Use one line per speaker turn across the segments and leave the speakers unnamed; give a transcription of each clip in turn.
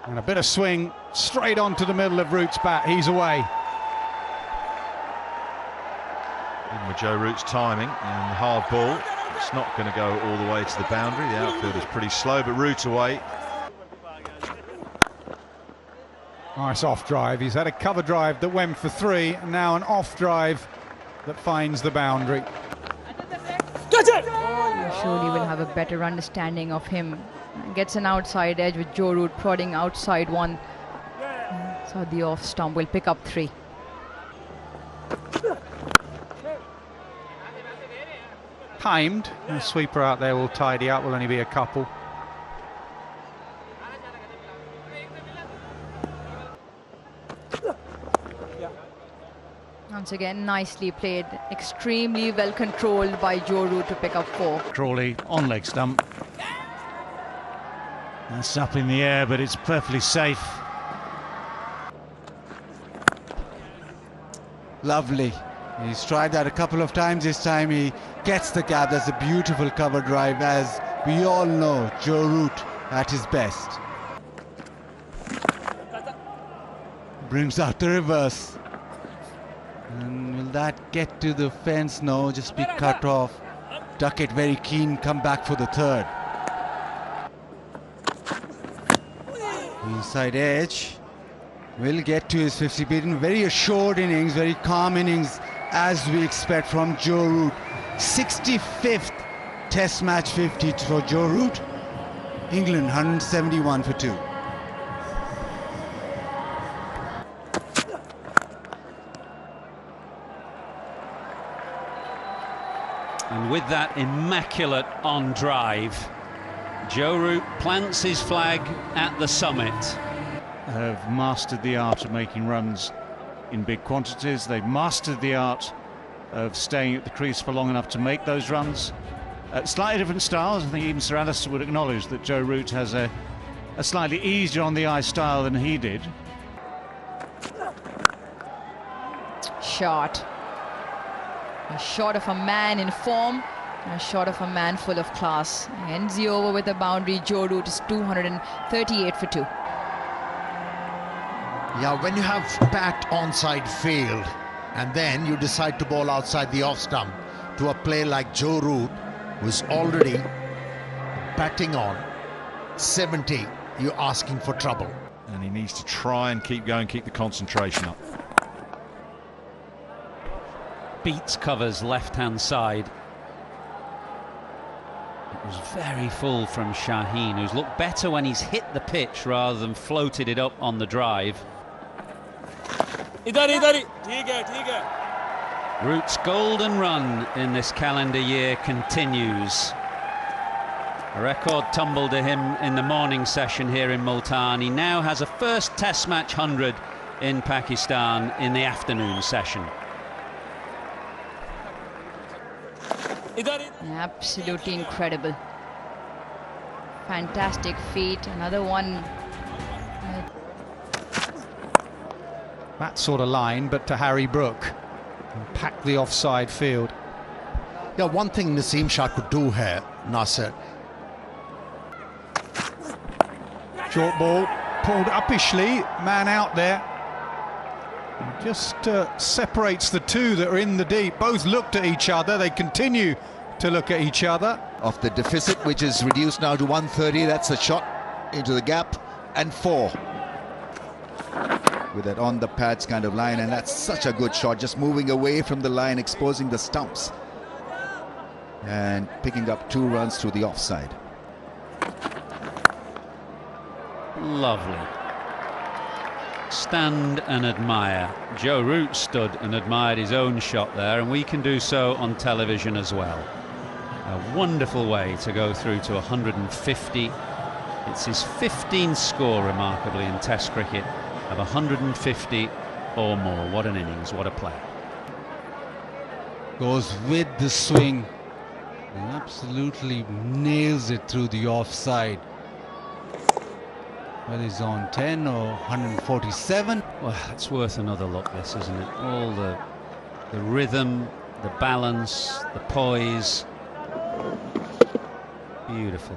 And a bit of swing straight onto the middle of Root's bat. He's away.
Even with Joe Root's timing and the hard ball, it's not going to go all the way to the boundary. The outfield is pretty slow, but Root away.
Nice off drive. He's had a cover drive that went for 3, and now an off drive that finds the boundary.
You surely will have a better understanding of him. Gets an outside edge with Joe Root prodding outside 1. So the off stump will pick up 3.
Timed. A sweeper out there will tidy up. Will only be a couple.
Once again, nicely played. Extremely well controlled by Joe Root to pick up 4.
Crawley on leg stump. That's up in the air, but it's perfectly safe.
Lovely. He's tried that a couple of times. This time he gets the gap. That's a beautiful cover drive. As we all know, Joe Root at his best. Brings out the reverse. And will that get to the fence? No, just be cut off. Duckett very keen, come back for the 3rd. Inside edge. Will get to his 50 beaten. Very assured innings, very calm innings, as we expect from Joe Root. 65th Test match 50 for Joe Root. England 171 for 2.
And with that immaculate on drive, Joe Root plants his flag at the summit.
Have mastered the art of making runs in big quantities. They've mastered the art of staying at the crease for long enough to make those runs. Slightly different styles. I think even Sir Alistair would acknowledge that Joe Root has a slightly easier on the eye style than he did.
Shot. A shot of a man in form, and a shot of a man full of class. Ends the over with a boundary. Joe Root is 238 for 2.
Yeah, when you have packed onside field and then you decide to bowl outside the off stump to a player like Joe Root, who's already batting on 70, you're asking for trouble.
And he needs to try and keep going, keep the concentration up.
Beats covers left-hand side. It was very full from Shaheen, who's looked better when he's hit the pitch rather than floated it up on the drive. Root's golden run in this calendar year continues. A record tumble to him in the morning session here in Multan. He now has a first Test match 100 in Pakistan in the afternoon session.
Absolutely incredible. Fantastic feat. Another one.
That sort of line, but to Harry Brook. And pack the offside field.
Yeah, one thing Naseem Shah could do here, Nasser.
Short ball, pulled uppishly, man out there. Just separates the two that are in the deep. Both looked at each other. They continue to look at each other.
Of the deficit, which is reduced now to 130. That's a shot into the gap, and 4 with that on the pads kind of line, and that's such a good shot, just moving away from the line, exposing the stumps and picking up 2 runs through the offside.
Lovely. Stand and admire. Joe Root stood and admired his own shot there, and we can do so on television as well. A wonderful way to go through to 150. It's his 15th score, remarkably, in Test cricket of 150 or more. What an innings, what a play.
Goes with the swing and absolutely nails it through the offside. Well, he's on 10 or 147.
Well, it's worth another look, this, isn't it? All the rhythm, the balance, the poise. Beautiful.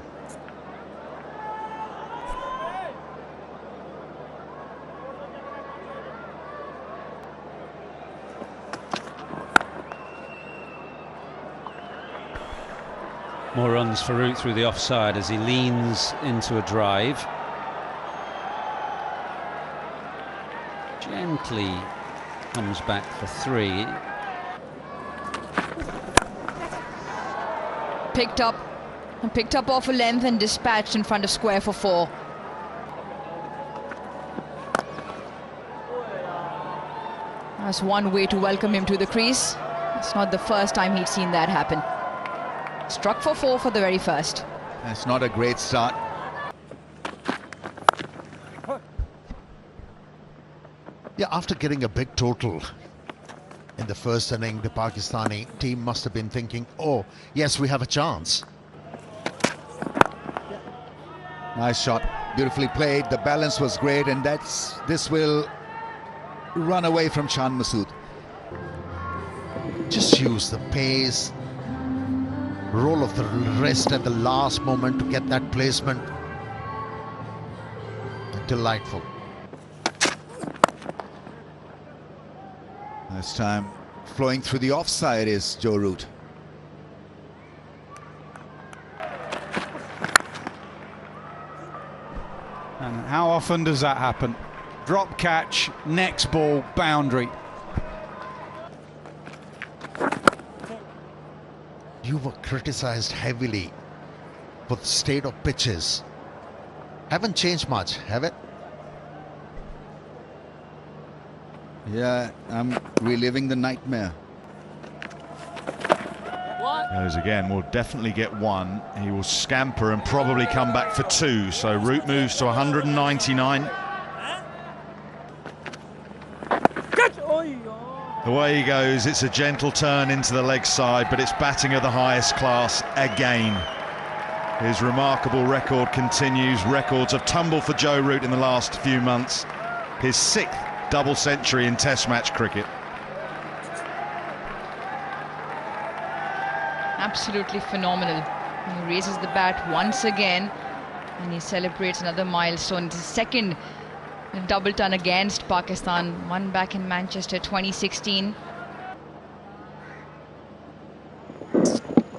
more runs for Root through the offside as he leans into a drive. Gently comes back for 3.
Picked up off a length and dispatched in front of square for 4. That's one way to welcome him to the crease. It's not the first time he'd seen that happen. Struck for 4 for the very first.
That's not a great start.
Yeah, after getting a big total in the first inning, the Pakistani team must have been thinking, oh, yes, we have a chance.
Nice shot, beautifully played. The balance was great, and this will run away from Chan Masood.
Just use the pace, roll of the wrist at the last moment to get that placement. Delightful.
This time, flowing through the offside is Joe Root.
And how often does that happen? Drop catch, next ball, boundary.
You were criticized heavily for the state of pitches. Haven't changed much, have it?
Yeah, I'm reliving the nightmare.
Goes again, will definitely get 1. He will scamper and probably come back for 2. So Root moves to 199. The way he goes, it's a gentle turn into the leg side, but it's batting of the highest class again. His remarkable record continues. Records have tumbled for Joe Root in the last few months. His 6th double century in Test match cricket.
Absolutely phenomenal. He raises the bat once again and he celebrates another milestone. It's his 2nd double ton against Pakistan, one back in Manchester 2016.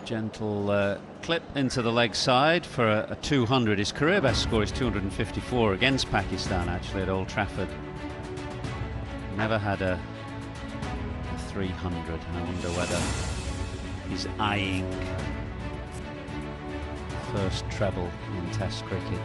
Gentle clip into the leg side for a 200. His career best score is 254 against Pakistan, actually, at Old Trafford. Never had a 300. I wonder whether he's eyeing first treble in Test cricket.